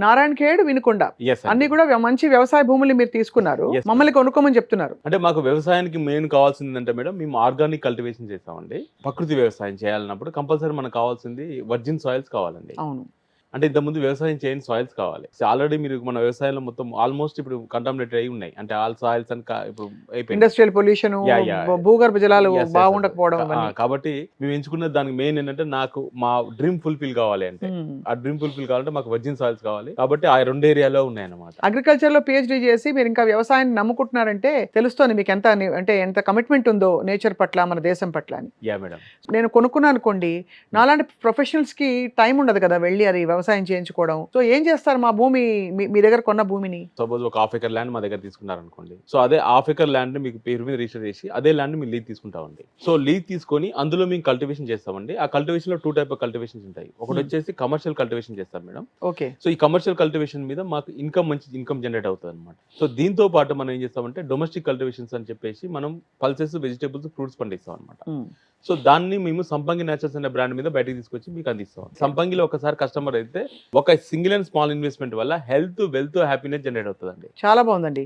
Narayana Khed Vinukonda yes అన్ని కూడా మంచి వ్యవసాయ భూములు మీరు తీసుకున్నారు, Yes, మమ్మల్ని కొనుక్కోమని చెప్తున్నారు. అంటే మాకు వ్యవసాయానికి మెయిన్ కావాల్సింది అంటే మేడం, మేము ఆర్గానిక్ కల్టివేషన్ చేస్తామండి. ప్రకృతి వ్యవసాయం చేయాలన్నప్పుడు కంపల్సరీ మనకు కావాల్సింది వర్జిన్ సాయిల్స్ కావాలండి. అవును. అంటే ఇంతకుముందు వ్యవసాయం చేయని సాయిల్స్ కావాలి. ఆల్రెడీ మీరు మన వ్యవసాయంలో మొత్తం ఆల్మోస్ట్ ఇప్పుడు కంటామినేటెడ్ అయి ఉన్నాయి. అంటే ఆల్ సాయిల్స్ అని ఇప్పుడు అయిపోయింది. Industrial pollution, Yeah, yeah. భూగర్భ జలాలు Yes, yes, బాగుండకపోవడం yes. ఇవన్నీ. కాబట్టి మేము ఎంచుకున్న దానికి మెయిన్ ఏంటంటే, నాకు మా డ్రీమ్ ఫుల్ఫిల్ కావాలి అంటే, ఆ డ్రీమ్ ఫుల్ఫిల్ కావాలంటే మాకు వర్జిన్ సాయిల్స్ కావాలి. కాబట్టి ఆ 2 ఏరియాలో ఉన్నాయన్నమాట. అగ్రికల్చర్ లో పిహెచ్డి చేసి మీరు ఇంకా వ్యవసాయాన్ని నమ్ముకుంటున్నారంటే తెలుస్తోంది మీకు ఎంత కమిట్మెంట్ ఉందో నేచర్ పట్ల, మన దేశం పట్ల అని. Yeah madam. నేను కొనుక్కున్నాను అనుకోండి, నాలాంటి ప్రొఫెషనల్స్ కి టైం ఉండదు కదా వెళ్ళి అది వ్యవసాయం చేయించుకోవడం. సో ఏం చేస్తారు మా భూమి, మీ దగ్గర కొన్న భూమిని? సపోజ్ ఒక హాఫ్ ఎకర్ ల్యాండ్ మా దగ్గర తీసుకున్నారు అనుకోండి. సో అదే హాఫ్ ఎకర్ ల్యాండ్ మీకు పేరు మీద రిజిస్టర్ చేసి అదే ల్యాండ్ మీరు లీజ్ తీసుకుంటామండి. సో లీజ్ తీసుకొని అందులో మేము కల్టివేషన్ చేస్తామండి. ఆ కల్టివేషన్ లో 2 టైప్ ఆఫ్ కల్టివేషన్స్ ఉంటాయి. ఒకటి వచ్చేసి కమర్షియల్ కల్టివేషన్ చేస్తాం మేడం. ఓకే. సో ఈ కమర్షియల్ కల్టివేషన్ మీద మాకు మంచి ఇన్కమ్ జనరేట్ అవుతుంది అనమాట. సో దీంతో పాటు మనం ఏం చేస్తామంటే డొమెస్టిక్ కల్టివేషన్స్ అని చెప్పేసి మనం పల్సెస్, వెజిటేబుల్స్, ఫ్రూట్స్ పండిస్తాం అనమాట. సో దాన్ని మేము సంపంగి నేచర్స్ అనే బ్రాండ్ మీద బయటకు తీసుకొచ్చి మీకు అందిస్తాం. సంపంగిలో ఒకసారి కస్టమర్ అయితే ఒక సింగిల్ అండ్ స్మాల్ ఇన్వెస్ట్మెంట్ వల్ల హెల్త్, వెల్త్, హ్యాపీనెస్ జనరేట్ అవుతుందండి. చాలా బాగుందండి.